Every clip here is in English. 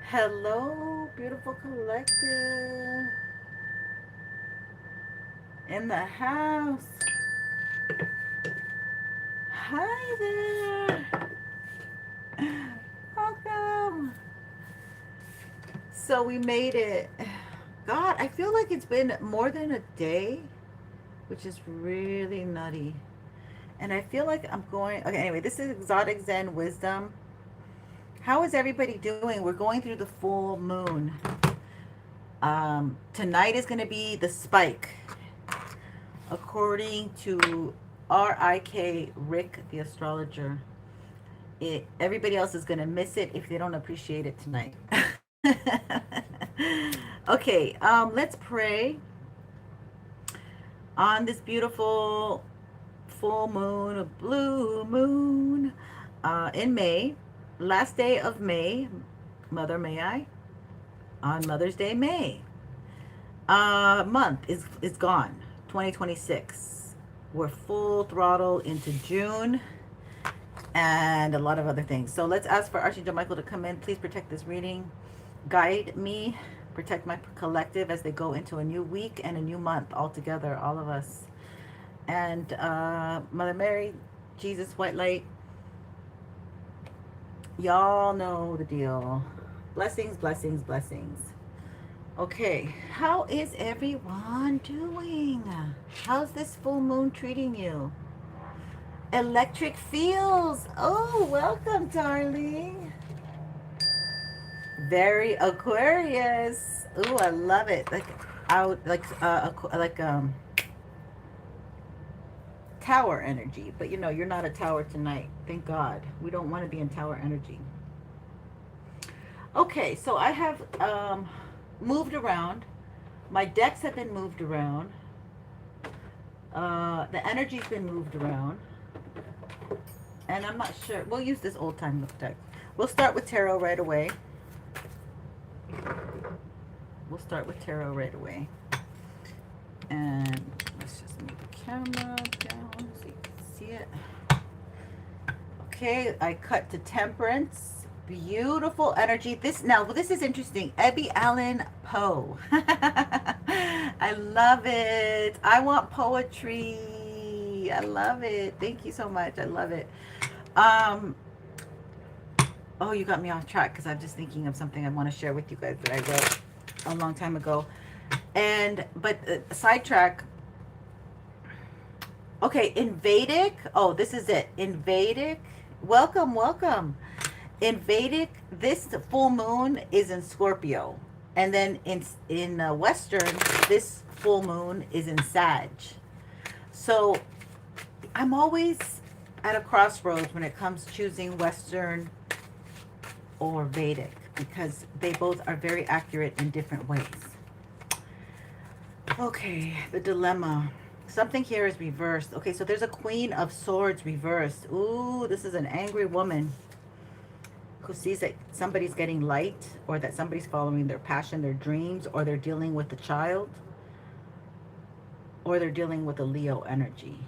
Hello, beautiful collective in the house. Hi there. Welcome. So we made it. God, I feel like it's been more than a day, which is really nutty. And I feel like I'm going. Okay, anyway, this is Exotic Zen Wisdom. How is everybody doing? We're going through the full moon. Tonight is going to be the spike, according to Rick, the astrologer. Everybody else is going to miss it if they don't appreciate it tonight. Okay, let's pray on this beautiful full moon, a blue moon, in May, last day of May. Mother, may I? On Mother's Day, May. Month is gone. 2026. We're full throttle into June and a lot of other things. So let's ask for Archangel Michael to come in. Please protect this reading. Guide me. Protect my collective as they go into a new week and a new month all together, all of us. And Mother Mary, Jesus, White Light, y'all know the deal. Blessings, blessings, blessings. Okay, how is everyone doing? How's this full moon treating you? Electric feels. Oh, welcome, darling. Very Aquarius. Ooh, I love it. Like tower energy. But you know, you're not a tower tonight. Thank God. We don't want to be in tower energy. Okay, so I have moved around. My decks have been moved around. The energy's been moved around. And I'm not sure. We'll use this old time deck. We'll start with tarot right away. We'll start with tarot right away. And let's just move the camera down so you can see it. Okay, I cut to Temperance. Beautiful energy. This is interesting. Edgar Allan Poe. I love it. I want poetry. I love it. Thank you so much. I love it. Oh, you got me off track because I'm just thinking of something I want to share with you guys that I wrote a long time ago. But sidetrack. Okay, in Vedic. Oh, this is it. In Vedic. Welcome, welcome. In Vedic, this full moon is in Scorpio. And then in Western, this full moon is in Sag. So I'm always at a crossroads when it comes to choosing Western or Vedic because they both are very accurate in different ways. Okay, the dilemma. Something here is reversed. Okay, so there's a Queen of Swords reversed. Ooh, this is an angry woman who sees that somebody's getting light or that somebody's following their passion, their dreams, or they're dealing with a child, or they're dealing with a Leo energy.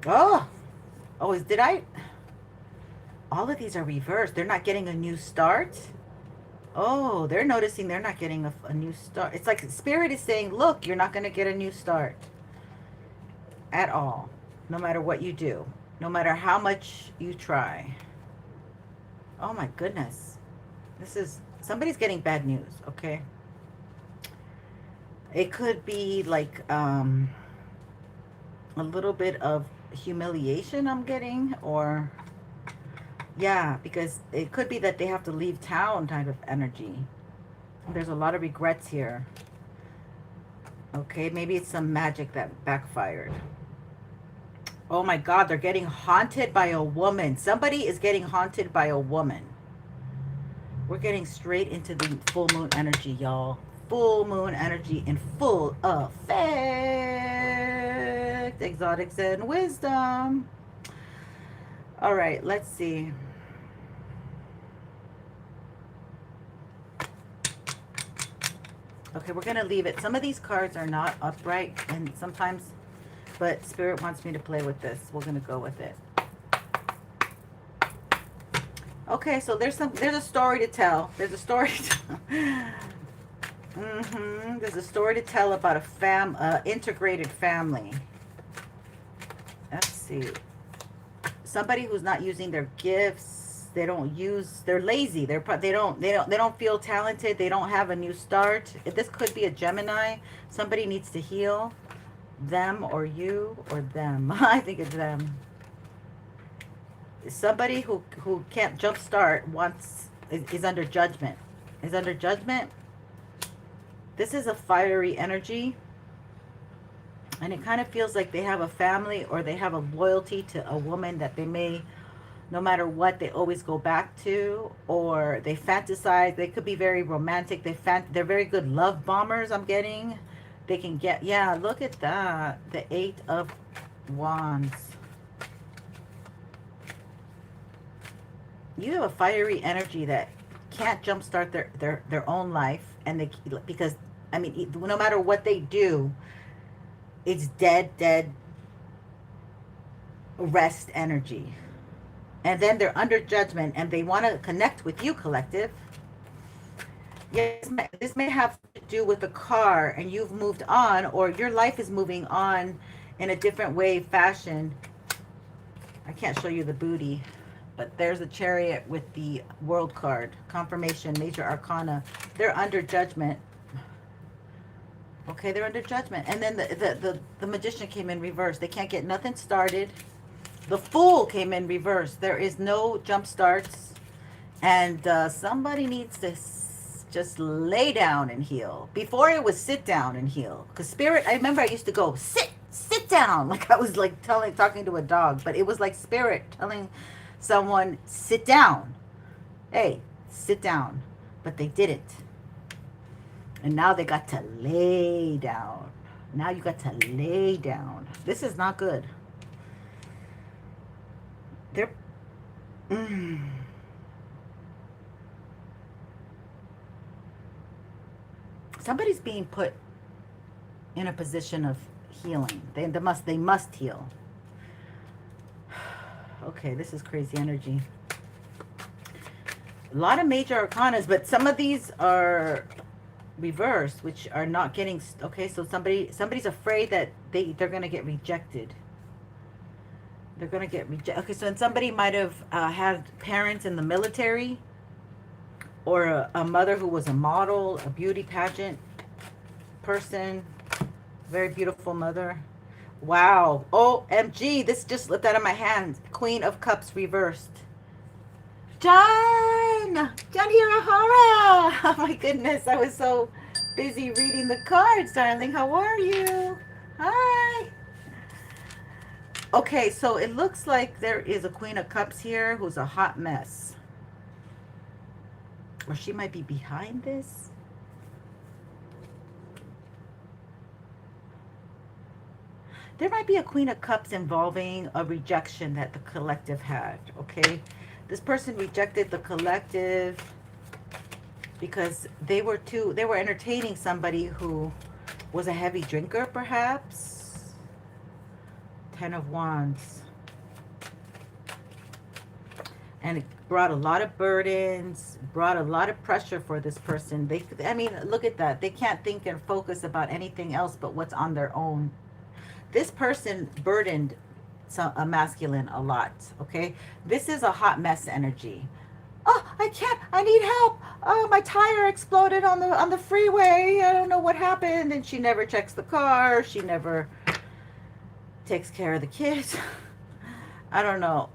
Oh, all of these are reversed. They're not getting a new start. Oh, they're noticing they're not getting a new start. It's like Spirit is saying, look, you're not going to get a new start at all, no matter what you do, no matter how much you try. Oh my goodness. Somebody's getting bad news, okay? It could be like a little bit of humiliation I'm getting, or yeah, because it could be that they have to leave town type of energy. There's a lot of regrets here. Okay, maybe it's some magic that backfired. Oh my God, they're getting haunted by a woman. Somebody is getting haunted by a woman. We're getting straight into the full moon energy, y'all. Full moon energy in full effect. Exotic Zen Wisdom. All right, let's see. Okay, we're going to leave it. Some of these cards are not upright, and sometimes, but Spirit wants me to play with this. We're going to go with it. Okay, so there's a story to tell. There's a story to tell. There's a story to tell about a integrated family. Let's see. Somebody who's not using their gifts. They're lazy. They don't feel talented. They don't have a new start. This could be a Gemini. Somebody needs to heal. Them or you or them. I think it's them. Somebody who can't jumpstart is under judgment. Is under judgment. This is a fiery energy. And it kind of feels like they have a family or they have a loyalty to a woman that they may, no matter what, they always go back to. Or they fantasize. They could be very romantic. They're very good love bombers, I'm getting. They can get, yeah, look at that. The 8 of Wands. You have a fiery energy that can't jumpstart their own life. And because, I mean, no matter what they do, it's dead rest energy. And then they're under judgment and they want to connect with you, collective. Yes, this may have to do with the car and you've moved on, or your life is moving on in a different way, fashion. I can't show you the booty, but there's a Chariot with the World card. Confirmation, Major Arcana. They're under judgment. Okay, they're under judgment. And then the Magician came in reverse. They can't get nothing started. The Fool came in reverse. There is no jump starts. And somebody needs to just lay down and heal. Before it was sit down and heal. Because Spirit, I remember I used to go, sit down. Like I was like talking to a dog. But it was like Spirit telling someone, sit down. Hey, sit down. But they didn't. And now they got to lay down. Now you got to lay down. This is not good. They're... Somebody's being put in a position of healing. They must heal. Okay, this is crazy energy. A lot of major arcanas, but some of these are reversed, which are not getting... Okay, so somebody's afraid that they're going to get rejected. They're going to get rejected. Okay, so somebody might have had parents in the military, or a mother who was a model, a beauty pageant person. Very beautiful mother. Wow. OMG, this just slipped out of my hand. Queen of Cups reversed. John Hirahara. Oh my goodness, I was so busy reading the cards, darling. How are you? Hi. Okay, so it looks like there is a Queen of Cups here who's a hot mess. Or she might be behind this. There might be a Queen of Cups involving a rejection that the collective had, okay? This person rejected the collective because they were entertaining somebody who was a heavy drinker, perhaps. 10 of Wands. And it brought a lot of burdens, brought a lot of pressure for this person. I mean, look at that. They can't think and focus about anything else but what's on their own. This person burdened a masculine a lot, okay? This is a hot mess energy. Oh, I need help. Oh, my tire exploded on the freeway. I don't know what happened. And she never checks the car. She never takes care of the kids. I don't know.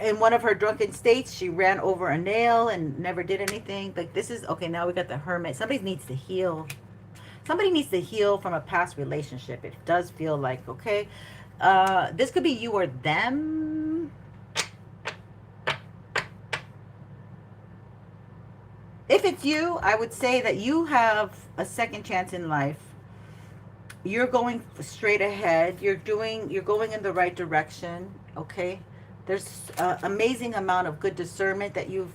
In one of her drunken states, she ran over a nail and never did anything. Like, this is, okay, now we got the Hermit. Somebody needs to heal. Somebody needs to heal from a past relationship. It does feel like, okay. This could be you or them. If it's you, I would say that you have a second chance in life. You're going straight ahead. You're going in the right direction, okay? There's an amazing amount of good discernment that you've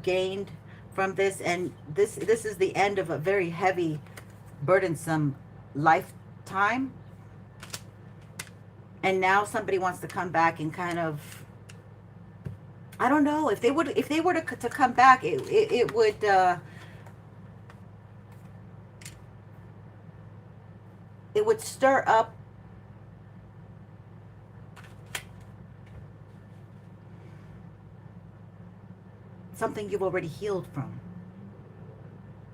gained from this, and this is the end of a very heavy, burdensome lifetime. And now somebody wants to come back and kind of, I don't know, if they were to come back, it would stir up something you've already healed from.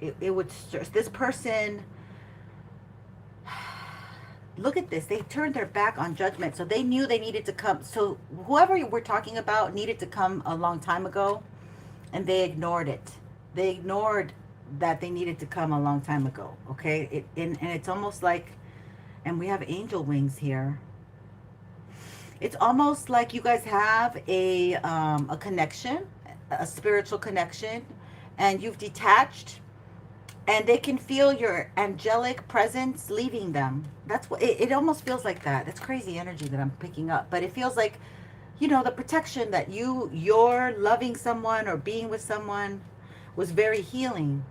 It would stir this person. Look at this. They turned their back on judgment. So they knew they needed to come. So whoever we're talking about needed to come a long time ago, and they ignored it. They ignored that they needed to come a long time ago. Okay. And it's almost like, and we have angel wings here. It's almost like you guys have a connection, a spiritual connection, and you've detached, and they can feel your angelic presence leaving them. That's what it almost feels like. That. That's crazy energy that I'm picking up. But it feels like, you know, the protection that you're loving someone or being with someone was very healing.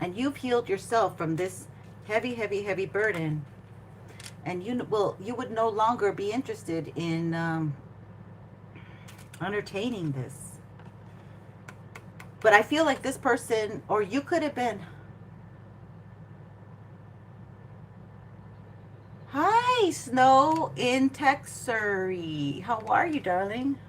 And you've healed yourself from this heavy, heavy, heavy burden. And you would no longer be interested in entertaining this. But I feel like this person, or you could have been. Hi, Snow in Texas. How are you, darling?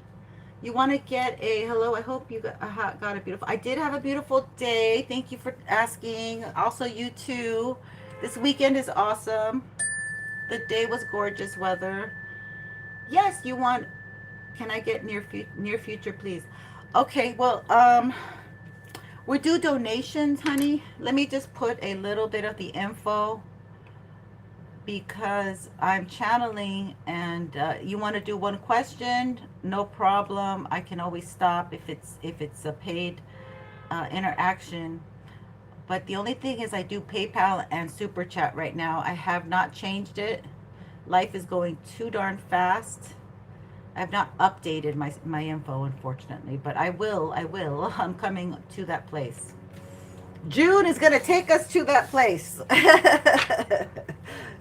You want to get a hello? I hope you got a beautiful. I did have a beautiful day. Thank you for asking. Also, you too. This weekend is awesome. The day was gorgeous weather. Yes, you want. Can I get near future, please? Okay. Well, we do donations, honey. Let me just put a little bit of the info, because I'm channeling, and you want to do one question, no problem. I can always stop if it's a paid interaction. But the only thing is, I do PayPal and Super Chat right now. I have not changed it. Life is going too darn fast. I've not updated my info, unfortunately, but I will. I'm coming to that place. June is going to take us to that place.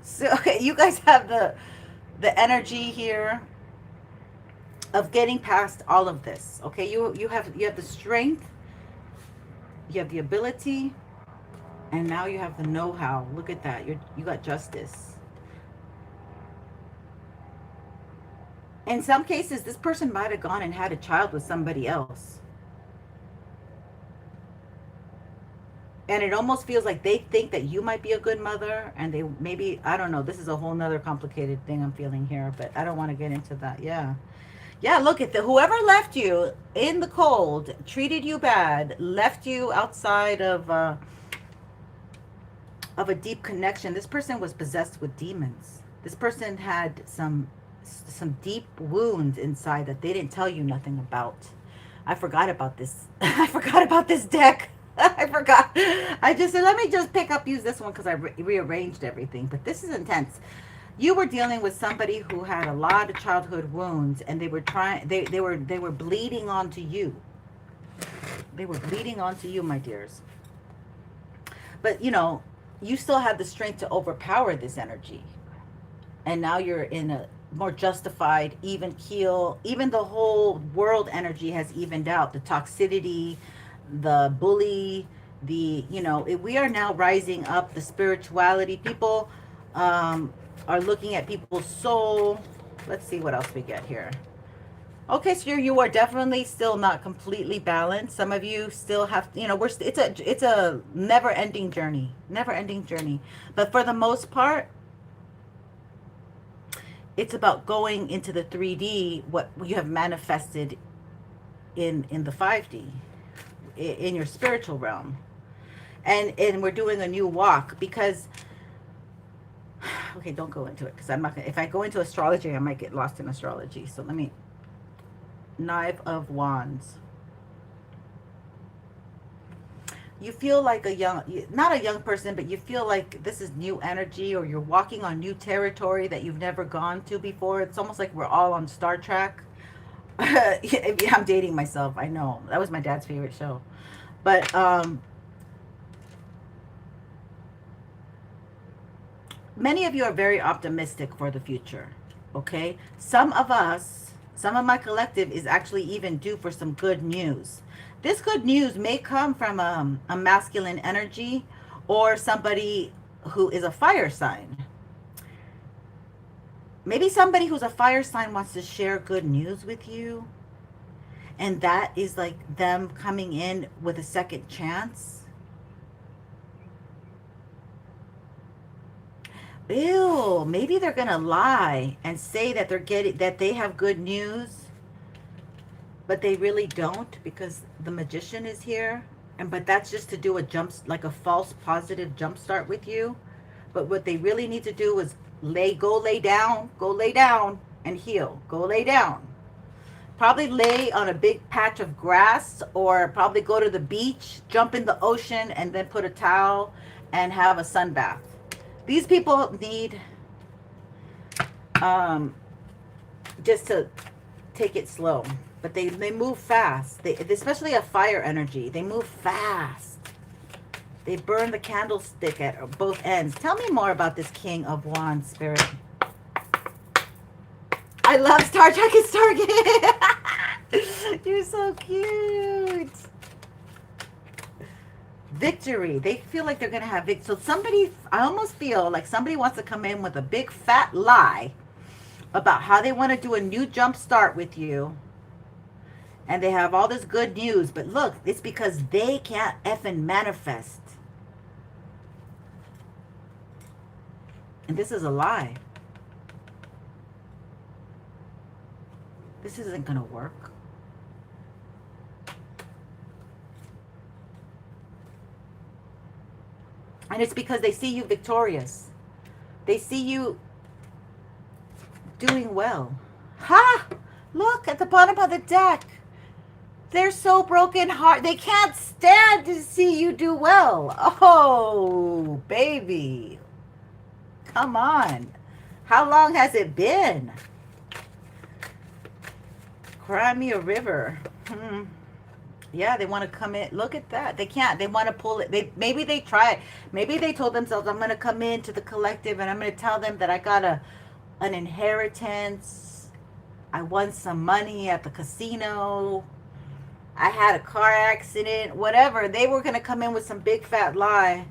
So, okay, you guys have the energy here of getting past all of this. Okay, you have the strength, you have the ability, and now you have the know-how. Look at that. You got justice. In some cases, this person might have gone and had a child with somebody else. And it almost feels like they think that you might be a good mother, and they maybe, I don't know, this is a whole nother complicated thing I'm feeling here, but I don't want to get into that. Yeah, look at whoever left you in the cold, treated you bad, left you outside of a deep connection. This person was possessed with demons. This person had some deep wounds inside that they didn't tell you nothing about. I forgot about this. I forgot about this deck. I forgot. I just said, let me just use this one because I rearranged everything. But this is intense. You were dealing with somebody who had a lot of childhood wounds, and they were bleeding onto you. They were bleeding onto you, my dears. But, you know, you still had the strength to overpower this energy. And now you're in a more justified, even keel. Even the whole world energy has evened out. The toxicity, the bully, we are now rising up. The spirituality. People are looking at people's soul. Let's see what else we get here. Okay, so you are definitely still not completely balanced. Some of you still have, it's a never-ending journey. But for the most part, it's about going into the 3D, what you have manifested in the 5D, in your spiritual realm. And we're doing a new walk because, okay, don't go into it because I'm not gonna, if I go into astrology, I might get lost in astrology. So let me, Knife of Wands. You feel like not a young person, but you feel like this is new energy, or you're walking on new territory that you've never gone to before. It's almost like we're all on Star Trek. I'm dating myself. I know. That was my dad's favorite show. But many of you are very optimistic for the future. Okay, some of us, some of my collective is actually even due for some good news. This good news may come from a masculine energy or somebody who is a fire sign. Maybe somebody who's a fire sign wants to share good news with you, and that is like them coming in with a second chance. Ew, maybe they're gonna lie and say that they have good news, but they really don't, because the magician is here. And but that's just to do a like a false positive jump start with you. But what they really need to do is go lay down and heal. Go lay down. Probably lay on a big patch of grass, or probably go to the beach, jump in the ocean, and then put a towel and have a sun bath. These people need just to take it slow, but they move fast. They especially a fire energy. They move fast. They burn the candlestick at both ends. Tell me more about this King of Wands, Spirit. I love Star Trek and Stargate. You're so cute. Victory. They feel like they're going to have victory. So somebody, I almost feel like somebody wants to come in with a big fat lie about how they want to do a new jump start with you. And they have all this good news. But look, it's because they can't effing manifest. And this is a lie. This isn't going to work. And it's because they see you victorious. They see you doing well. Ha! Look at the bottom of the deck. They're so broken heart. They can't stand to see you do well. Oh, baby. Come on. How long has it been? Cry me a river. Yeah, they want to come in. Look at that. They can't. They want to pull it. Maybe they try. Maybe they told themselves, I'm going to come into the collective and I'm going to tell them that I got an inheritance. I won some money at the casino. I had a car accident. Whatever. They were going to come in with some big fat lie.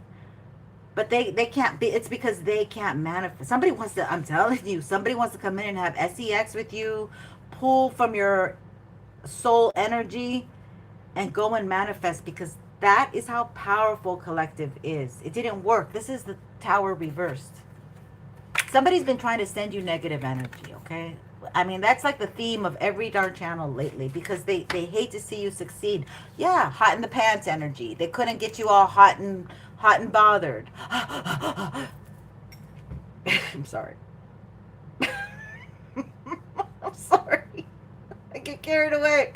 But they can't be. It's because they can't manifest. Somebody wants to, I'm telling you, somebody wants to come in and have sex with you. Pull from your soul energy and go and manifest, because that is how powerful collective is. It didn't work. This is the Tower reversed. Somebody's been trying to send you negative energy, okay? I mean, that's like the theme of every darn channel lately, because they hate to see you succeed. Yeah, hot in the pants energy. They couldn't get you all hot and bothered. I'm sorry. I'm sorry. I get carried away.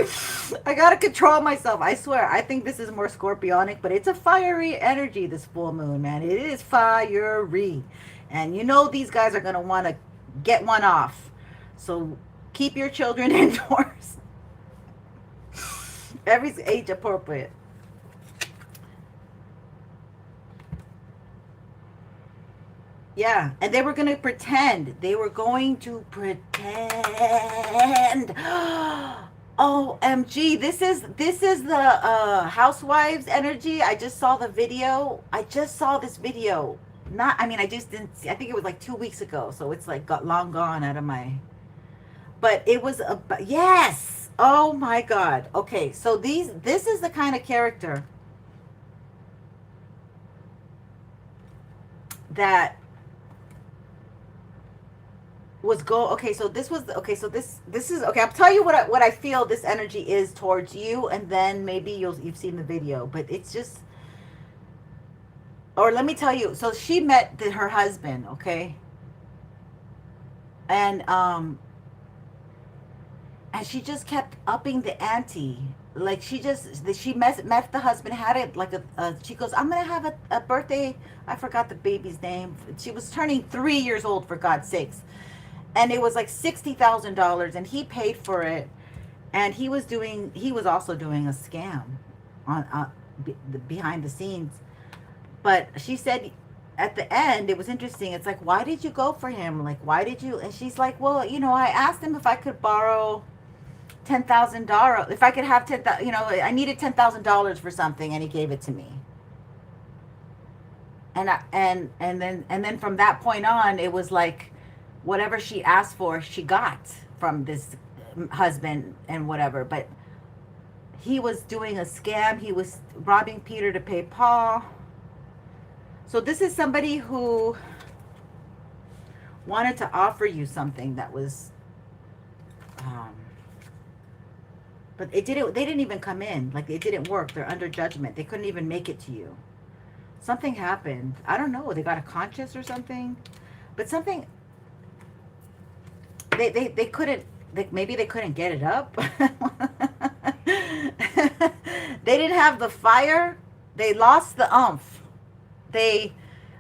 I gotta control myself. I swear. I think this is more scorpionic, but it's a fiery energy, this full moon, man. It is fiery. And you know these guys are gonna want to get one off. So keep your children indoors. Every age appropriate. Yeah, and they were going to pretend. They were going to pretend. OMG, this is the housewives energy. I just saw the video. I just saw this video. I just didn't see. I think it was like 2 weeks ago. So it's like got long gone out of my. But it was yes. Oh my God. Okay, so this is the kind of character that was okay, so this was okay, so this is okay. I'll tell you what I feel this energy is towards you, and then maybe you've seen the video, but it's just, or let me tell you. So she met her husband, okay, and she just kept upping the ante. Like she met the husband, had it like she goes, I'm gonna have a birthday. I forgot the baby's name. She was turning 3 years old, for God's sakes. And it was like $60,000, and he paid for it. And he was also doing a scam on behind the scenes. But she said, at the end, it was interesting. It's like, why did you go for him? Like, why did you? And she's like, well, you know, I asked him if I could borrow $10,000. If I could have 10,000, you know, I needed $10,000 for something, and he gave it to me. And then from that point on, it was like, whatever she asked for, she got from this husband and whatever. But he was doing a scam. He was robbing Peter to pay Paul. So this is somebody who wanted to offer you something that was, but it didn't. They didn't even come in. Like, it didn't work. They're under judgment. They couldn't even make it to you. Something happened. I don't know. They got a conscience or something, but something. They couldn't. Maybe they couldn't get it up. They didn't have the fire. They lost the umph.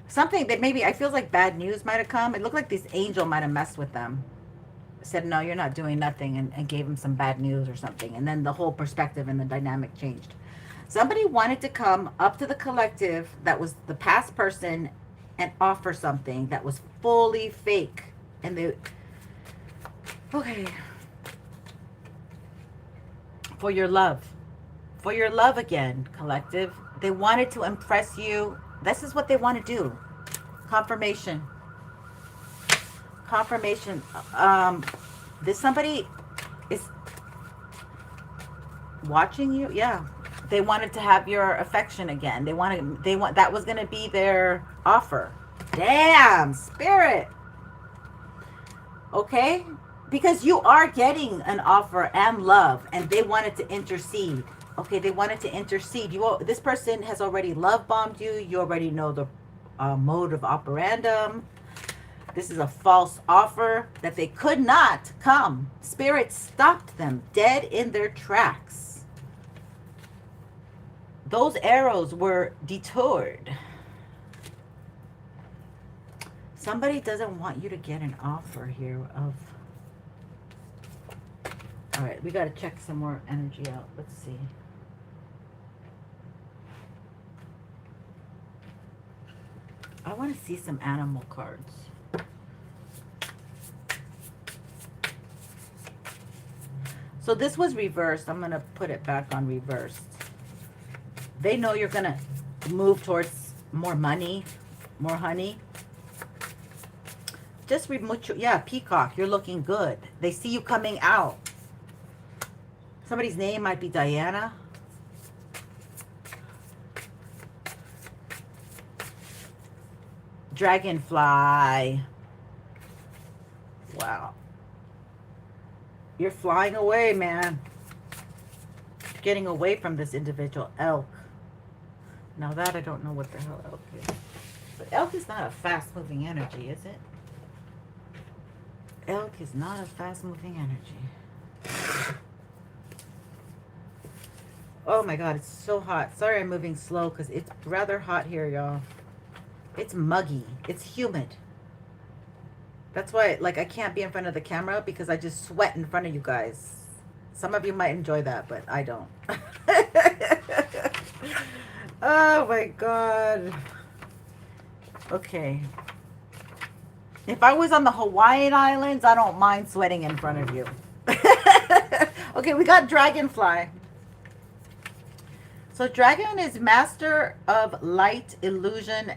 Something that maybe, I feel like bad news might have come. It looked like this angel might have messed with them. Said, no, you're not doing nothing, and gave them some bad news or something. And then the whole perspective and the dynamic changed. Somebody wanted to come up to the collective that was the past person and offer something that was fully fake. And they, okay. For your love. For your love again, collective. They wanted to impress you. This is what they want to do. Confirmation. Confirmation. This somebody is watching you. Yeah. They wanted to have your affection again. They want that was going to be their offer. Damn, spirit. Okay? Because you are getting an offer and love, and they wanted to intercede. Okay, they wanted to intercede. This person has already love bombed you. You already know the mode of operandum. This is a false offer that they could not come. Spirit stopped them dead in their tracks. Those arrows were detoured. Somebody doesn't want you to get an offer here of... All right, we got to check some more energy out. Let's see. I want to see some animal cards. So this was reversed. I'm going to put it back on reversed. They know you're going to move towards more money, more honey. Just remove, yeah, peacock. You're looking good. They see you coming out. Somebody's name might be Diana. Dragonfly. Wow. You're flying away, man. Getting away from this individual. Elk. Now that I don't know what the hell elk is. But elk is not a fast-moving energy, is it? Elk is not a fast-moving energy. Oh my god, it's so hot. Sorry I'm moving slow because it's rather hot here, y'all. It's muggy. It's humid. That's why, like, I can't be in front of the camera because I just sweat in front of you guys. Some of you might enjoy that, but I don't. Oh my god. Okay. If I was on the Hawaiian Islands, I don't mind sweating in front of you. Okay, we got Dragonfly. So Dragon is master of light, illusion,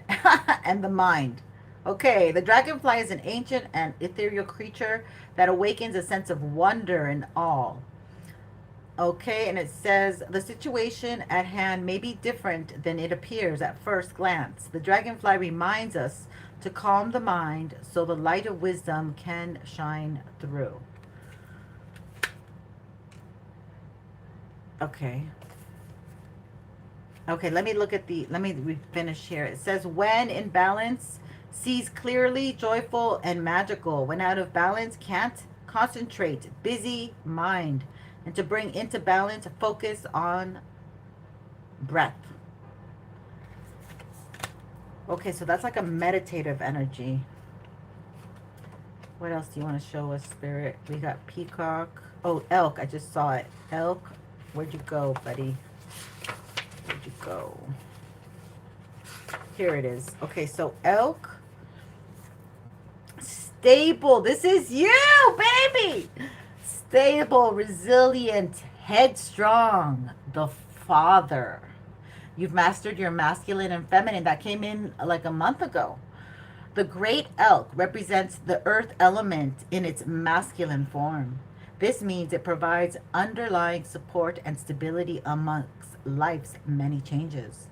and the mind. Okay, the Dragonfly is an ancient and ethereal creature that awakens a sense of wonder and awe. Okay, and it says, the situation at hand may be different than it appears at first glance. The Dragonfly reminds us to calm the mind so the light of wisdom can shine through. Okay. Okay, let me look at let me finish here. It says, when in balance, sees clearly, joyful, and magical. When out of balance, can't concentrate, busy mind. And to bring into balance, focus on breath. Okay, so that's like a meditative energy. What else do you want to show us, Spirit? We got peacock. Oh, elk. I just saw it. Elk. Where'd you go, buddy? Where'd you go? Here it is. Okay, so elk, stable. This is you, baby. Stable, resilient, headstrong. The father. You've mastered your masculine and feminine. That came in like a month ago. The great elk represents the earth element in its masculine form. This means it provides underlying support and stability amongst life's many changes.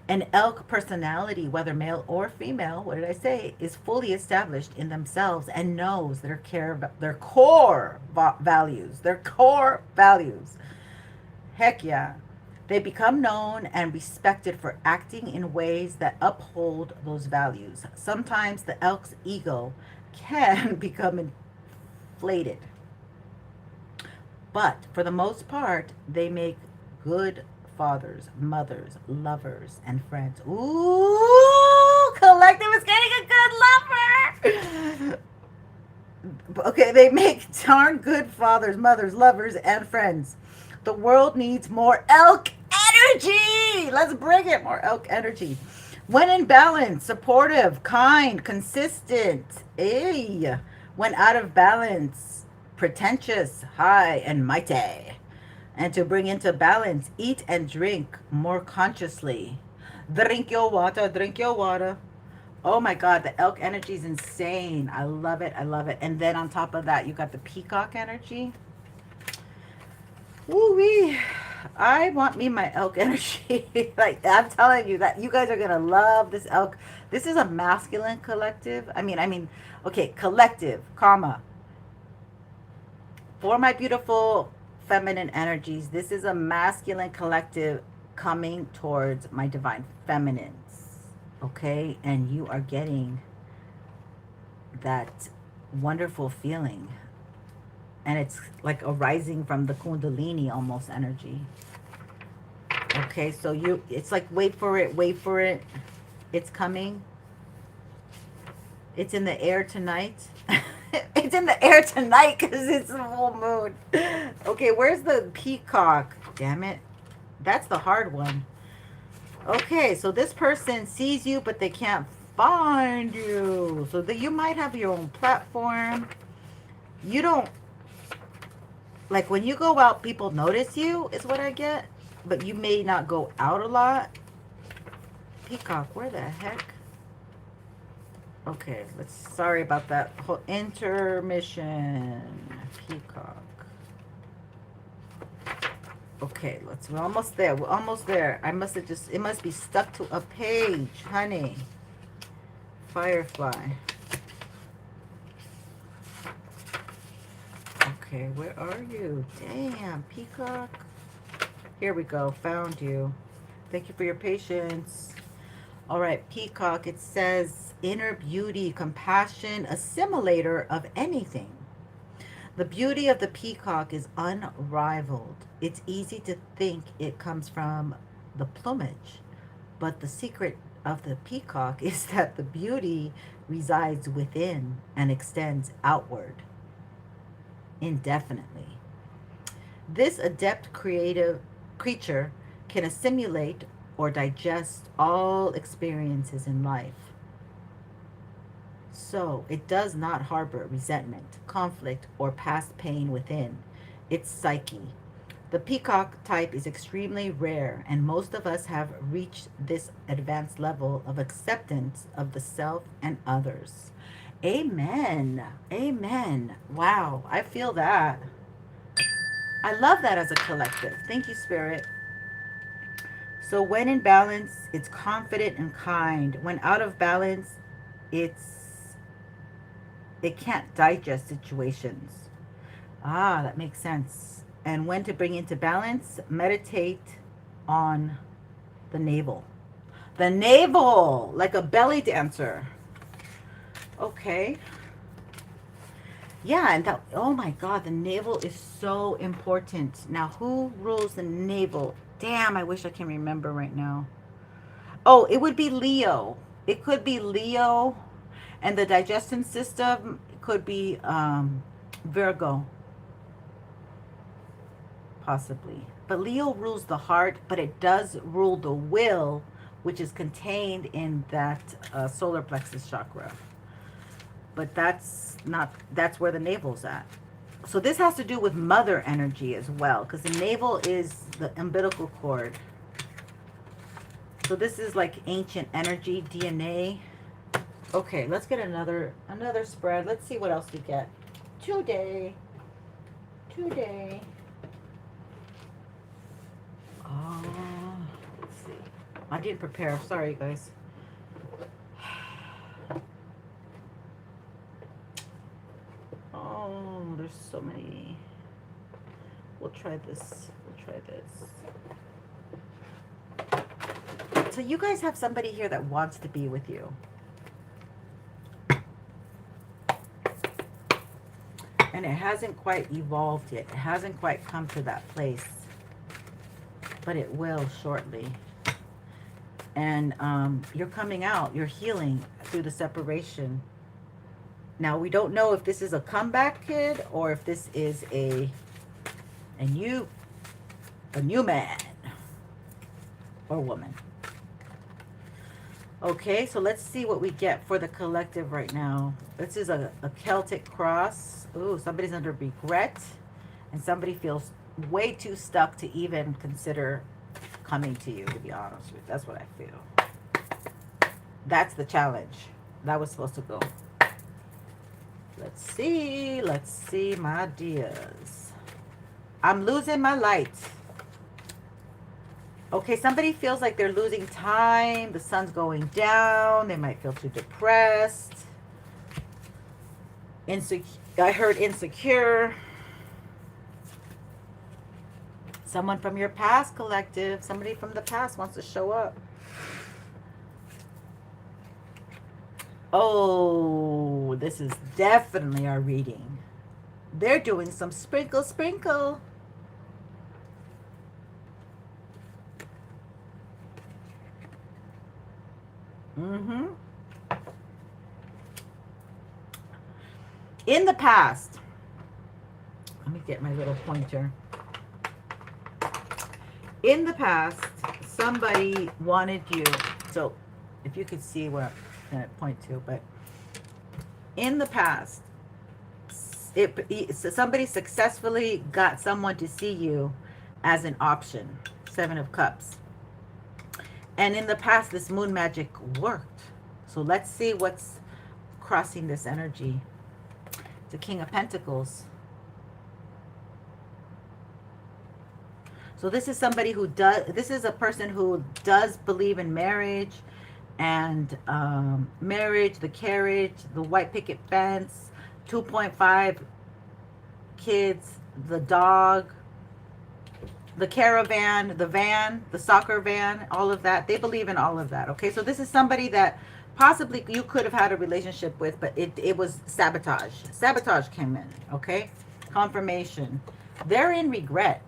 An elk personality, whether male or female, what did I say, is fully established in themselves and knows their core values. Their core values. Heck yeah. They become known and respected for acting in ways that uphold those values. Sometimes the elk's ego can become inflated, but for the most part, they make good fathers, mothers, lovers, and friends. Ooh, collective is getting a good lover. Okay, they make darn good fathers, mothers, lovers, and friends. The world needs more elk energy. Let's bring it. More elk energy. When in balance, supportive, kind, consistent. Ay. When out of balance, pretentious, high, and mighty. And to bring into balance, eat and drink more consciously. Drink your water, drink your water. Oh my God, the elk energy is insane. I love it, I love it. And then on top of that, you got the peacock energy. Woo-wee. I want me my elk energy. Like, I'm telling you that you guys are going to love this elk. This is a masculine collective. Okay, collective, comma. For my beautiful feminine energies, this is a masculine collective coming towards my divine feminines. Okay? And you are getting that wonderful feeling. And it's like arising from the kundalini almost energy. Okay, so it's like wait for it, wait for it. It's coming. It's in the air tonight. It's in the air tonight because it's the full moon. Okay, where's the peacock? Damn it. That's the hard one. Okay, so this person sees you, but they can't find you. So that you might have your own platform. You don't, like when you go out, people notice you, is what I get. But you may not go out a lot. Peacock, where the heck? Okay, sorry about that whole intermission. Peacock. Okay, we're almost there. We're almost there. It must be stuck to a page, honey. Firefly. Okay, where are you? Damn, peacock. Here we go. Found you. Thank you for your patience. All right, peacock. It says inner beauty, compassion, assimilator of anything. The beauty of the peacock is unrivaled. It's easy to think it comes from the plumage, but the secret of the peacock is that the beauty resides within and extends outward indefinitely. This adept creative creature can assimilate or digest all experiences in life. So it does not harbor resentment, conflict, or past pain within its psyche. The peacock type is extremely rare, and most of us have reached this advanced level of acceptance of the self and others. Amen. Amen. Wow, I feel that. I love that as a collective. Thank you, Spirit. So when in balance, it's confident and kind. When out of balance, it can't digest situations. Ah, that makes sense. And when to bring into balance, meditate on the navel. The navel, like a belly dancer. Okay. Yeah, and that, oh my God, the navel is so important. Now, who rules the navel? Damn, I wish I can remember right now. Oh, it would be Leo. It could be Leo. And the digestion system could be Virgo. Possibly. But Leo rules the heart, but it does rule the will which is contained in that solar plexus chakra. But that's where the navel's at. So this has to do with mother energy as well, because the navel is the umbilical cord. So this is like ancient energy, DNA. Okay, let's get another spread. Let's see what else we get today. Let's see. I didn't prepare. Sorry, guys. Oh, there's so many. We'll try this. So you guys have somebody here that wants to be with you. And it hasn't quite evolved yet. It hasn't quite come to that place. But it will shortly. And you're coming out. You're healing through the separation. Now, we don't know if this is a comeback kid or if this is a new man or woman. Okay, so let's see what we get for the collective right now. This is a Celtic cross. Ooh, somebody's under regret. And somebody feels way too stuck to even consider coming to you, to be honest with you. That's what I feel. That's the challenge. That was supposed to go. Let's see, my dears. I'm losing my light. Okay, somebody feels like they're losing time. The sun's going down. They might feel too depressed. I heard insecure. Someone from your past, collective. Somebody from the past wants to show up. Oh, this is definitely our reading. They're doing some sprinkle. In the past, let me get my little pointer. In the past, somebody wanted you, so if you could see where I'm going to point to, but in the past, somebody successfully got someone to see you as an option. 7 of Cups. And in the past, this moon magic worked. So let's see what's crossing this energy. The King of Pentacles. So this is somebody who this is a person who does believe in marriage and marriage, the carriage, the white picket fence, 2.5 kids, the dog, the caravan, the van, the soccer van, all of that. They believe in all of that. Okay, so this is somebody that possibly you could have had a relationship with, but it was sabotage. Sabotage came in. Okay, confirmation. They're in regret.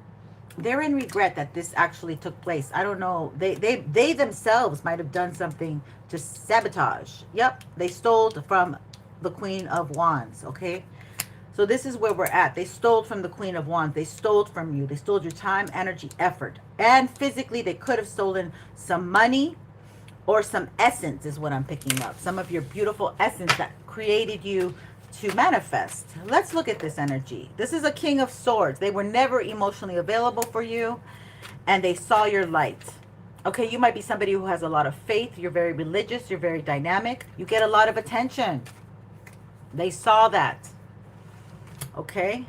They're in regret that this actually took place. I don't know. They themselves might have done something to sabotage. Yep, they stole from the Queen of Wands. Okay. So this is where we're at. They stole from the Queen of Wands. They stole from you. They stole your time, energy, effort. And physically, they could have stolen some money or some essence is what I'm picking up. Some of your beautiful essence that created you to manifest. Let's look at this energy. This is a King of Swords. They were never emotionally available for you, and they saw your light. Okay, you might be somebody who has a lot of faith. You're very religious. You're very dynamic. You get a lot of attention. They saw that. Okay,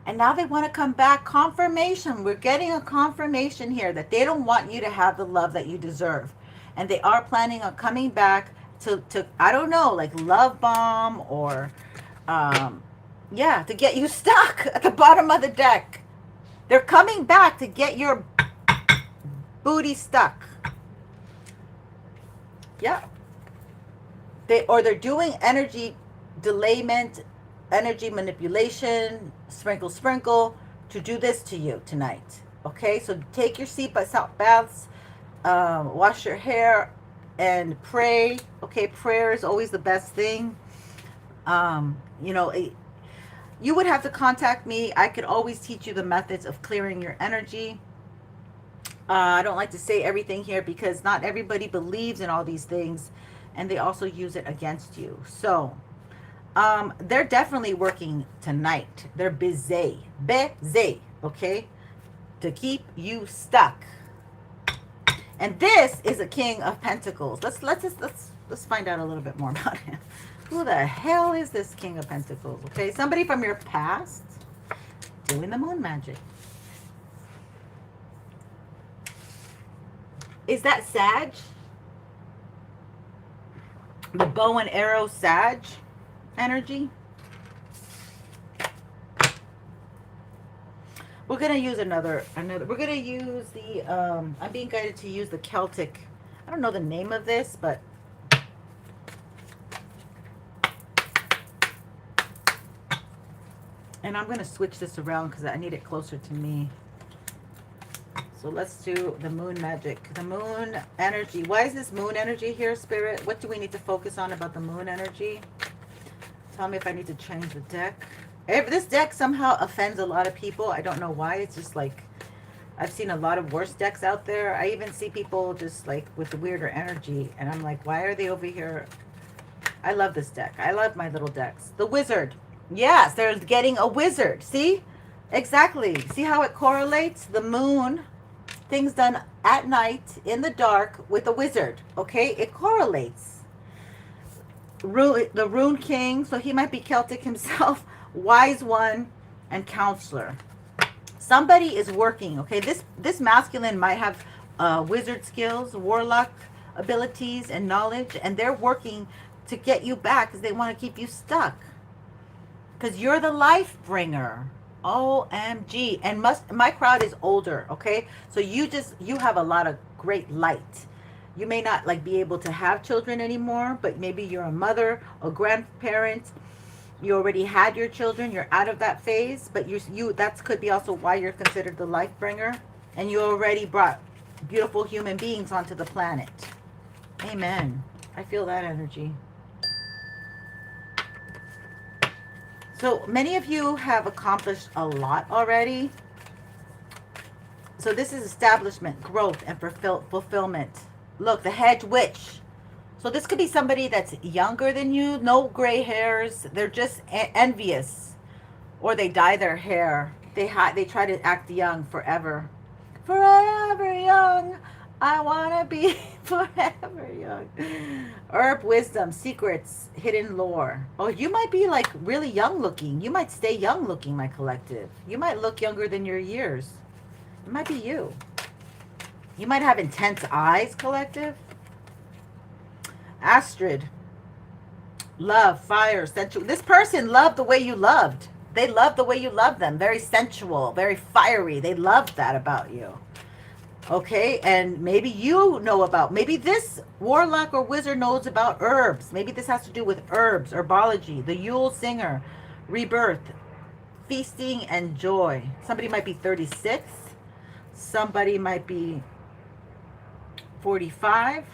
and now they want to come back. Confirmation. We're getting a confirmation here that they don't want you to have the love that you deserve, and they are planning on coming back to I don't know, like love bomb or yeah, to get you stuck at the bottom of the deck. They're coming back to get your booty stuck. Yeah, they're doing energy delayment, energy manipulation, sprinkle to do this to you tonight. Okay, so take your sea baths, wash your hair, and pray. Okay, prayer is always the best thing. You know, you would have to contact me. I could always teach you the methods of clearing your energy. I don't like to say everything here because not everybody believes in all these things, and they also use it against you. So they're definitely working tonight. They're busy, okay, to keep you stuck. And this is a King of Pentacles. Let's find out a little bit more about him. Who the hell is this King of Pentacles? Okay, somebody from your past doing the moon magic. Is that Sag? The bow and arrow Sag energy? We're going to use another, we're going to use the, I'm being guided to use the Celtic. I don't know the name of this, but and I'm going to switch this around because I need it closer to me. So let's do the moon magic. The moon energy. Why is this moon energy here, Spirit? What do we need to focus on about the moon energy? Tell me if I need to change the deck. This deck somehow offends a lot of people. I don't know why. It's just like, I've seen a lot of worse decks out there. I even see people just like with the weirder energy. And I'm like, why are they over here? I love this deck. I love my little decks. The wizard. Yes, they're getting a wizard. See? Exactly. See how it correlates? The moon, things done at night in the dark with a wizard. Okay? It correlates. The Rune King, so he might be Celtic himself. Wise one and counselor. Somebody is working. Okay? This masculine might have wizard skills, warlock abilities, and knowledge. And they're working to get you back because they want to keep you stuck. Because you're the life bringer. OMG. And my crowd is older, okay? So you have a lot of great light. You may not like be able to have children anymore, but maybe you're a mother or grandparent. You already had your children. You're out of that phase, but that could be also why you're considered the life bringer. And you already brought beautiful human beings onto the planet. Amen. I feel that energy. So many of you have accomplished a lot already. So this is establishment, growth, and fulfillment. Look, the hedge witch. So this could be somebody that's younger than you, no gray hairs. They're just envious, or they dye their hair. They try to act young forever. Forever young. I want to be forever young. Herb wisdom, secrets, hidden lore. Oh, you might be like really young looking. You might stay young looking, my collective. You might look younger than your years. It might be you. You might have intense eyes, collective. Astrid. Love, fire, sensual. This person loved the way you loved. They loved the way you loved them. Very sensual, very fiery. They loved that about you. Okay, and maybe you know about, maybe this warlock or wizard knows about herbs. Maybe this has to do with herbs, herbology, the Yule singer, rebirth, feasting, and joy. Somebody might be 36. Somebody might be 45.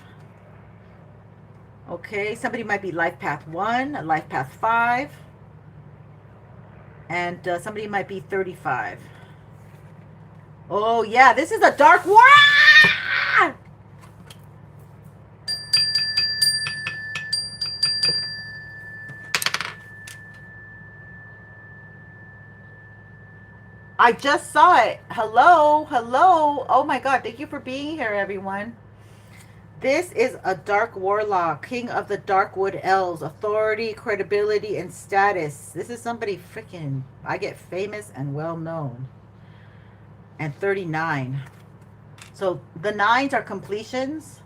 Okay, somebody might be life path 1, life path 5. And somebody might be 35. Oh, yeah, this is a dark war. Ah! I just saw it. Hello, hello. Oh, my God. Thank you for being here, everyone. This is a dark warlock, king of the Darkwood Elves, authority, credibility, and status. This is somebody freaking, I get famous and well known. And 39. So the 9s are completions.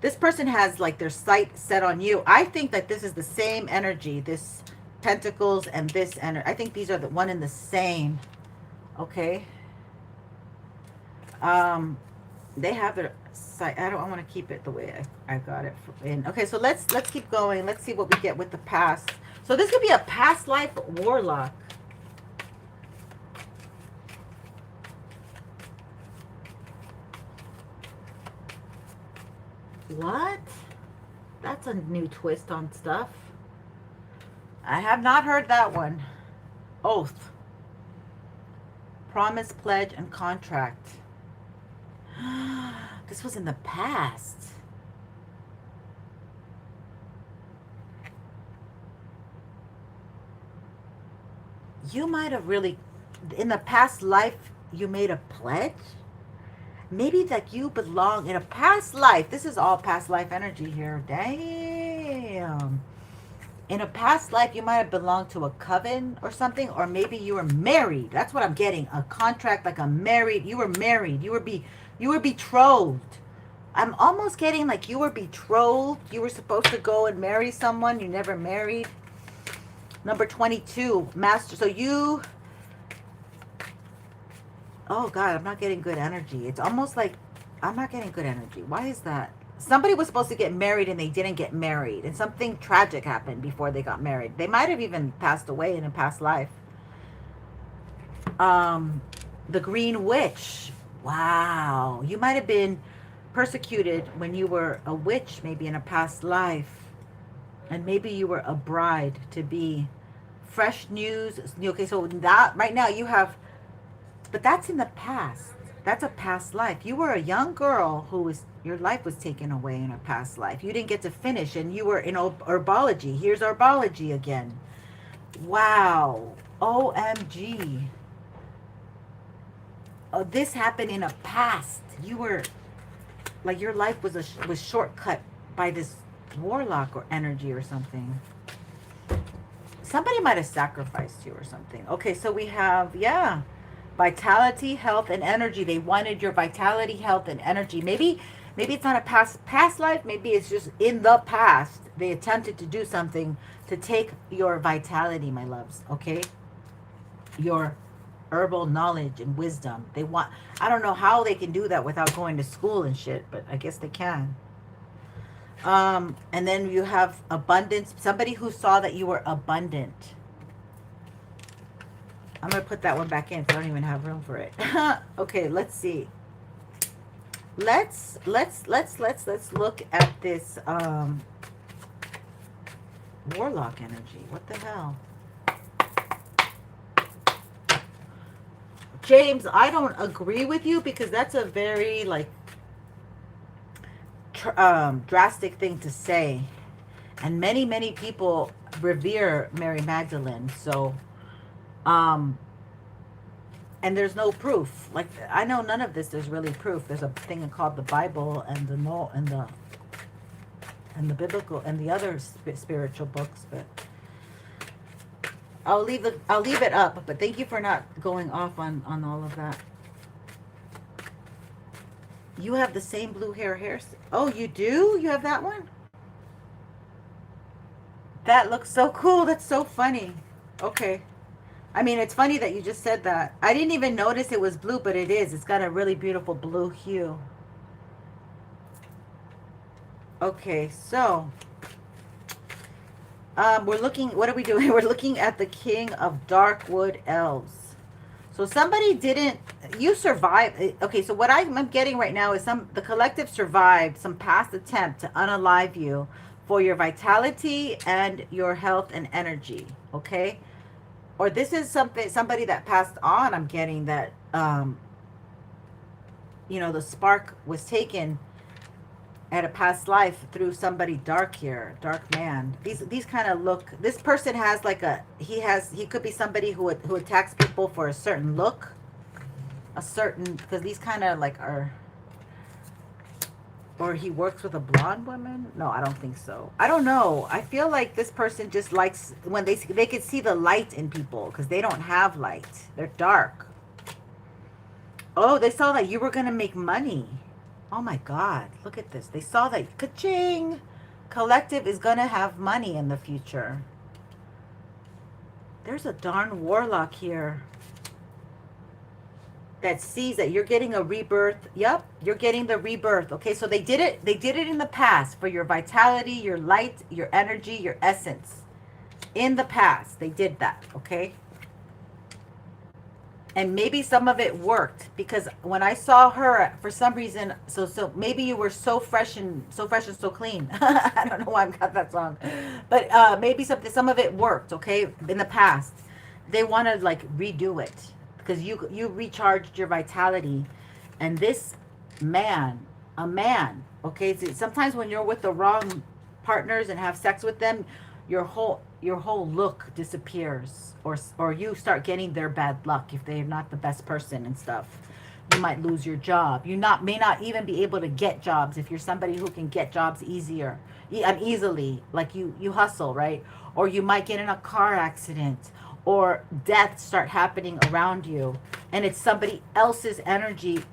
This person has like their sight set on you. I think that this is the same energy, this pentacles and this energy. I think these are the one and the same. Okay. They have their sight. I want to keep it the way I got it in. Okay, so let's keep going. Let's see what we get with the past. So this could be a past life warlock. What? That's a new twist on stuff. I have not heard that one. Oath. promise, pledge, and contract. This was in the past. You might have really, in the past life, you made a pledge. Maybe that you belong in a past life. This is all past life energy here. Damn. In a past life, you might have belonged to a coven or something, or maybe you were married. That's what I'm getting. A contract, like a married. You were married. You were betrothed. I'm almost getting like you were betrothed. You were supposed to go and marry someone. You never married. Number 22, master. So you... Oh, God, I'm not getting good energy. It's almost like I'm not getting good energy. Why is that? Somebody was supposed to get married and they didn't get married. And something tragic happened before they got married. They might have even passed away in a past life. The Green Witch. Wow. You might have been persecuted when you were a witch, maybe in a past life. And maybe you were a bride to be. Fresh news. Okay, so that right now you have... But that's in the past. That's a past life. You were a young girl who was, your life was taken away in a past life. You didn't get to finish, and you were in herbology. Here's herbology again. Wow. OMG. Oh, this happened in a past. You were, like, your life was shortcut by this warlock or energy or something. Somebody might have sacrificed you or something. Okay, so we have, yeah. Vitality, health, and energy. They wanted your vitality, health, and energy. Maybe it's not a past life. Maybe it's just in the past. They attempted to do something to take your vitality, my loves. Okay? Your herbal knowledge and wisdom. They want... I don't know how they can do that without going to school and shit, but I guess they can. And then you have abundance. Somebody who saw that you were abundant. I'm going to put that one back in. I don't even have room for it. Okay, let's see. Let's look at this warlock energy. What the hell? James, I don't agree with you because that's a very like drastic thing to say. And many people revere Mary Magdalene, so and there's no proof. Like, I know none of this there's really proof. There's a thing called the Bible and the biblical and the other spiritual books, but I'll leave it up. But thank you for not going off on all of that. You have the same blue hair. Oh, you do? You have that one? That looks so cool. That's so funny. Okay. I mean, it's funny that you just said that. I didn't even notice it was blue, but it is. It's got a really beautiful blue hue. Okay, so we're looking, what are we doing? We're looking at the King of Darkwood Elves. So somebody didn't, you survived. Okay, so what I'm getting right now is the collective survived some past attempt to unalive you for your vitality and your health and energy, okay? Or this is somebody that passed on. I'm getting that, you know, the spark was taken at a past life through somebody dark here, dark man. These kind of look. This person has like he could be somebody who attacks people for a certain look, because these kind of like are. Or he works with a blonde woman? No, I don't think so. I don't know. I feel like this person just likes when they could see the light in people because they don't have light. They're dark. Oh, they saw that you were going to make money. Oh my God. Look at this. They saw that. Ka-ching! Collective is going to have money in the future. There's a darn warlock here that sees that you're getting a rebirth. Yep, you're getting the rebirth. Okay, so they did it in the past for your vitality, your light, your energy, your essence. In the past, they did that, okay? And maybe some of it worked because when I saw her, for some reason, so maybe you were so fresh and so clean. I don't know why I've got that song, but maybe some of it worked, okay? In the past, they want to like redo it. because you recharged your vitality. And this man, a man, okay, so sometimes when you're with the wrong partners and have sex with them, your whole look disappears, or you start getting their bad luck if they're not the best person and stuff. You might lose your job. You may not even be able to get jobs if you're somebody who can get jobs easily, like you hustle, right? Or you might get in a car accident, or death start happening around you, and it's somebody else's energy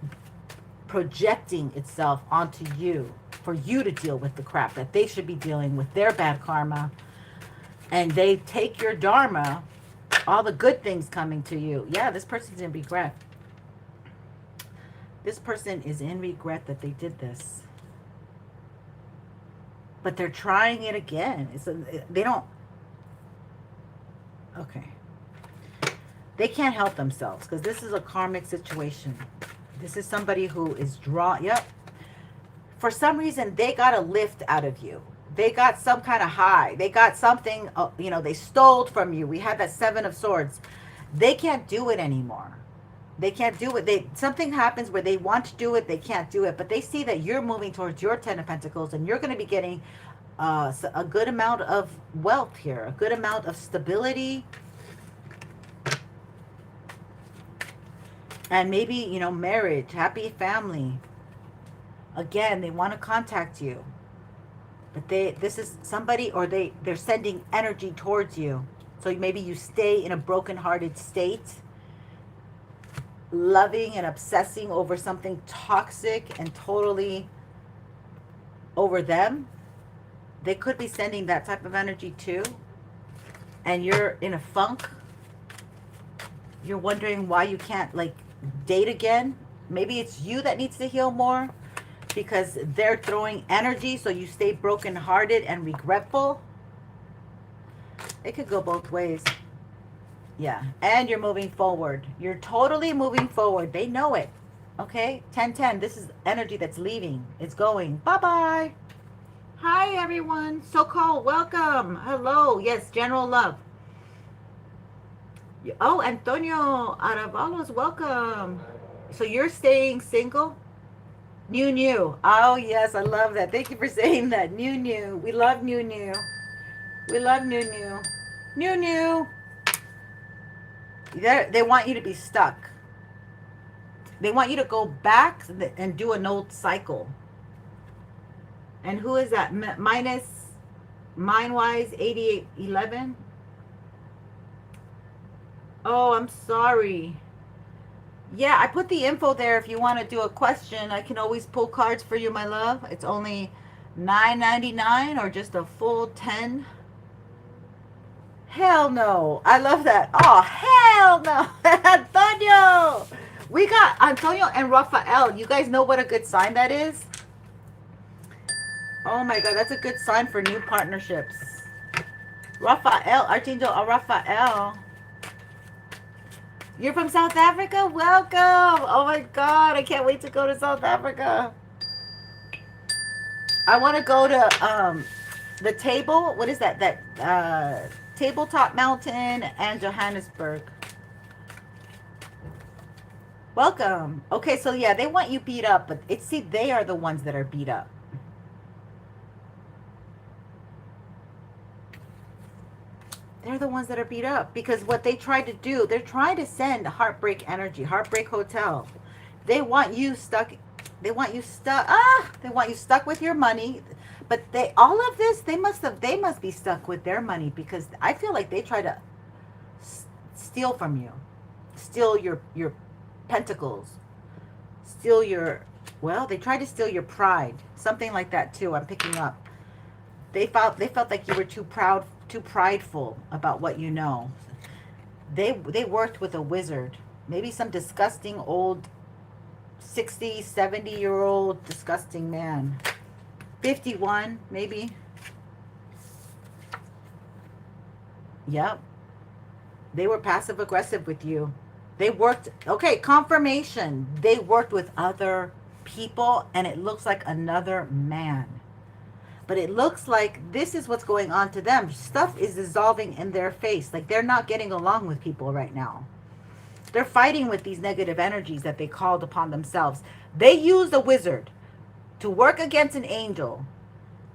projecting itself onto you for you to deal with the crap that they should be dealing with, their bad karma. And they take your dharma, all the good things coming to you. Yeah, this person's in regret. This person is in regret that they did this. But they're trying it again. They don't... Okay. They can't help themselves because this is a karmic situation. This is somebody who is drawn... Yep. For some reason, they got a lift out of you. They got some kind of high. They got something, they stole from you. We had that 7 of Swords. They can't do it anymore. They can't do it. Something happens where they want to do it. They can't do it. But they see that you're moving towards your 10 of Pentacles, and you're going to be getting a good amount of wealth here. A good amount of stability. And maybe, marriage, happy family. Again, they want to contact you. But this is somebody, or they're sending energy towards you. So maybe you stay in a broken-hearted state, loving and obsessing over something toxic and totally over them. They could be sending that type of energy too. And you're in a funk. You're wondering why you can't, date again. Maybe it's you that needs to heal more, because they're throwing energy, so you stay broken-hearted and regretful. It could go both ways. Yeah, and you're moving forward. You're totally moving forward. They know it. Okay, 10-10. This is energy that's leaving. It's going. Bye-bye. Hi, everyone. So-called welcome. Hello. Yes, general love. Oh, Antonio Aravalos, welcome. So you're staying single? New. Oh, yes, I love that. Thank you for saying that. New. We love new. We love new. New. They want you to be stuck. They want you to go back and do an old cycle. And who is that? Minus Mindwise 8811? Oh, I'm sorry. Yeah, I put the info there if you want to do a question. I can always pull cards for you, my love. It's only $9.99 or just a full 10. Hell no. I love that. Oh, hell no. Antonio. We got Antonio and Rafael. You guys know what a good sign that is? Oh my God, that's a good sign for new partnerships. Rafael, Archangel Rafael. You're from South Africa? Welcome. Oh my God, I can't wait to go to South Africa. I want to go to the table. What is that? Tabletop Mountain and Johannesburg. Welcome. Okay, so yeah, they want you beat up, but they are the ones that are beat up. They're the ones that are beat up because what they tried to do, they're trying to send heartbreak energy, heartbreak hotel. They want you stuck. They want you stuck. They want you stuck with your money. But all of this, they must be stuck with their money, because I feel like they try to steal from you, steal your pentacles, steal they tried to steal your pride, something like that too. I'm picking up. They felt like you were too prideful about what you know. They worked with a wizard, maybe some disgusting old 60, 70-year-old disgusting man. 51, maybe. Yep. They were passive aggressive with you. They worked, okay, confirmation. They worked with other people, and it looks like another man. But it looks like this is what's going on to them. Stuff is dissolving in their face. Like they're not getting along with people right now. They're fighting with these negative energies that they called upon themselves. They used a wizard to work against an angel,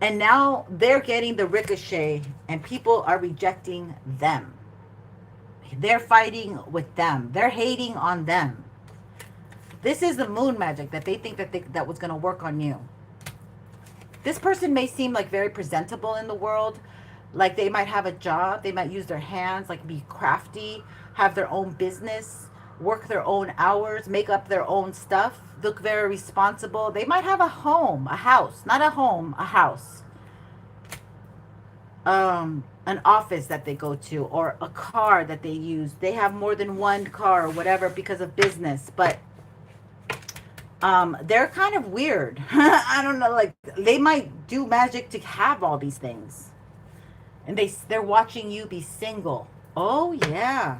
and now they're getting the ricochet, and people are rejecting them. They're fighting with them. They're hating on them. This is the moon magic that they think that was going to work on you. This person may seem like very presentable in the world. Like they might have a job. They might use their hands, like be crafty, have their own business, work their own hours, make up their own stuff, look very responsible. They might have a home, a house, not a home, a house. An office that they go to, or a car that they use. They have more than one car or whatever because of business, but they're kind of weird. I don't know, like they might do magic to have all these things. And they're watching you be single. Oh yeah.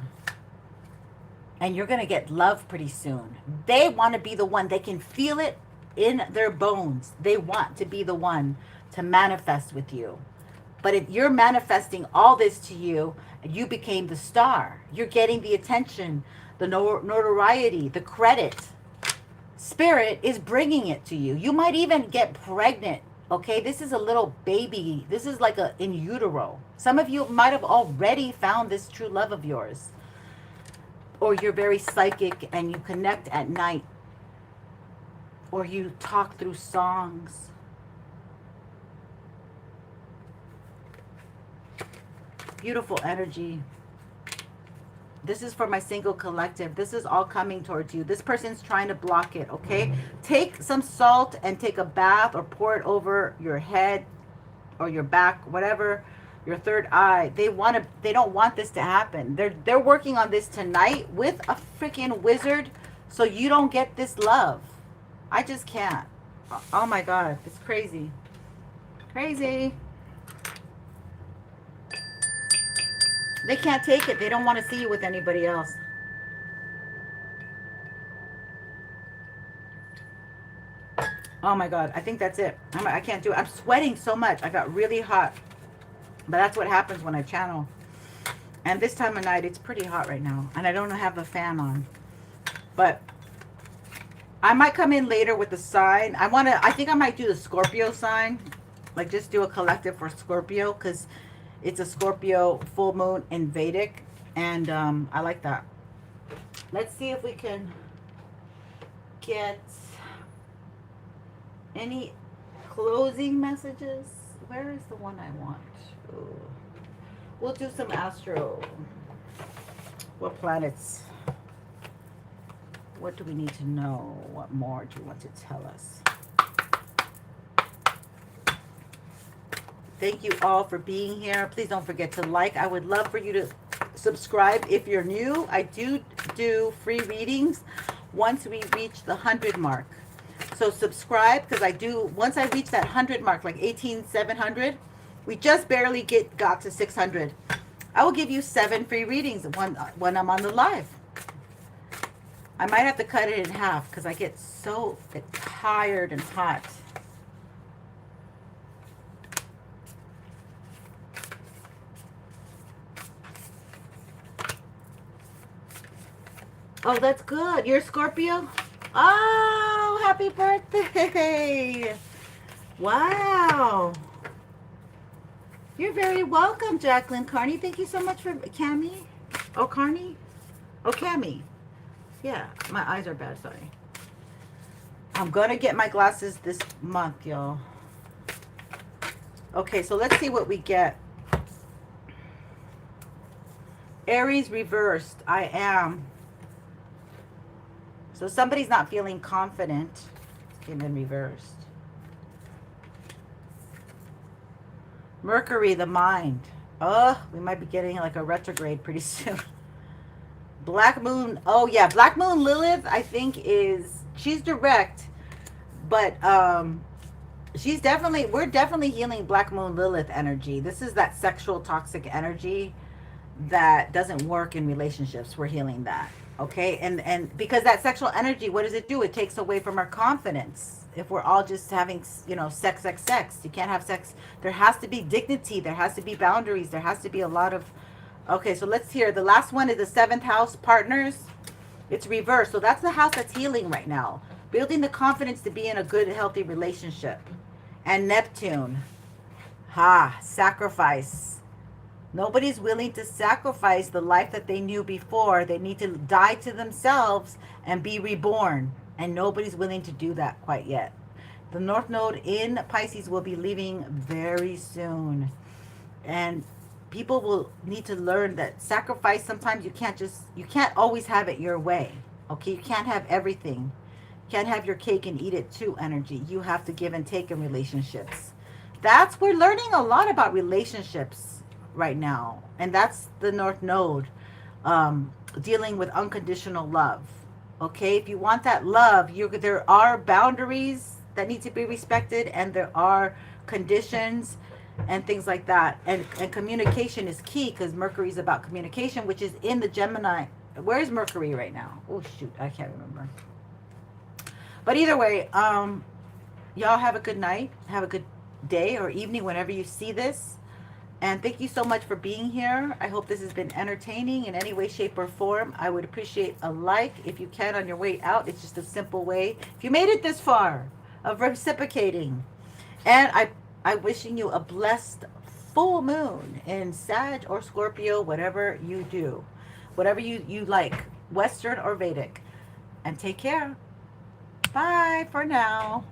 And you're going to get love pretty soon. They want to be the one. They can feel it in their bones. They want to be the one to manifest with you. But if you're manifesting all this to you, you became the star. You're getting the attention, the notoriety, the credit. Spirit is bringing it to you. You might even get pregnant. Okay, this is a little baby. This is like a in utero. Some of you might have already found this true love of yours. Or you're very psychic and you connect at night. Or you talk through songs. Beautiful energy. This is for my single collective. This is all coming towards you. This person's trying to block it, okay? Take some salt and take a bath or pour it over your head or your back, whatever, your third eye. They don't want this to happen. They're working on this tonight with a freaking wizard so you don't get this love. I just can't. Oh my God, it's crazy. Crazy. They can't take it. They don't want to see you with anybody else. Oh my God. I think that's it. I can't do it. I'm sweating so much. I got really hot. But that's what happens when I channel. And this time of night, it's pretty hot right now. And I don't have the fan on. But I might come in later with the sign. I think I might do the Scorpio sign. Like just do a collective for Scorpio. Because it's a Scorpio full moon in Vedic. And I like that. Let's see if we can get any closing messages. Where is the one I want? Ooh. We'll do some astro. What planets? What do we need to know? What more do you want to tell us? Thank you all for being here. Please don't forget to like. I would love for you to subscribe if you're new. I do free readings once we reach the 100 mark. So subscribe, because once I reach that 100 mark, like 18,700, we just barely got to 600. I will give you 7 free readings when I'm on the live. I might have to cut it in half because I get so tired and hot. Oh, that's good. You're a Scorpio? Oh, happy birthday. Wow. You're very welcome, Jacqueline Carney. Thank you so much for Cami. Oh, Carney? Oh, Cami. Yeah, my eyes are bad, sorry. I'm going to get my glasses this month, y'all. Okay, so let's see what we get. Aries reversed. I am. So somebody's not feeling confident. Came in reversed. Mercury, the mind. Oh, we might be getting like a retrograde pretty soon. Black Moon. Oh, yeah. Black Moon Lilith, I think she's direct. But we're definitely healing Black Moon Lilith energy. This is that sexual toxic energy that doesn't work in relationships. We're healing that. Okay, and because that sexual energy, what does it do? It takes away from our confidence. If we're all just having, sex. You can't have sex. There has to be dignity. There has to be boundaries. There has to be a lot of... Okay, so let's hear. The last one is the 7th house, partners. It's reversed. So that's the house that's healing right now. Building the confidence to be in a good, healthy relationship. And Neptune. Ha, sacrifice. Nobody's willing to sacrifice the life that they knew before. They need to die to themselves and be reborn. And nobody's willing to do that quite yet. The North Node in Pisces will be leaving very soon. And people will need to learn that sacrifice, sometimes you can't always have it your way. Okay, you can't have everything. You can't have your cake and eat it too energy. You have to give and take in relationships. We're learning a lot about relationships right now. And that's the North Node, dealing with unconditional love. Okay, if you want that love, there are boundaries that need to be respected, and there are conditions and things like that. And communication is key, because Mercury is about communication, which is in the Gemini. Where is Mercury right now? Oh shoot, I can't remember. But either way, y'all have a good night, have a good day or evening whenever you see this. And thank you so much for being here. I hope this has been entertaining in any way, shape, or form. I would appreciate a like if you can on your way out. It's just a simple way, if you made it this far, of reciprocating. And I'm wishing you a blessed full moon in Sag or Scorpio, whatever you do. Whatever you like, Western or Vedic. And take care. Bye for now.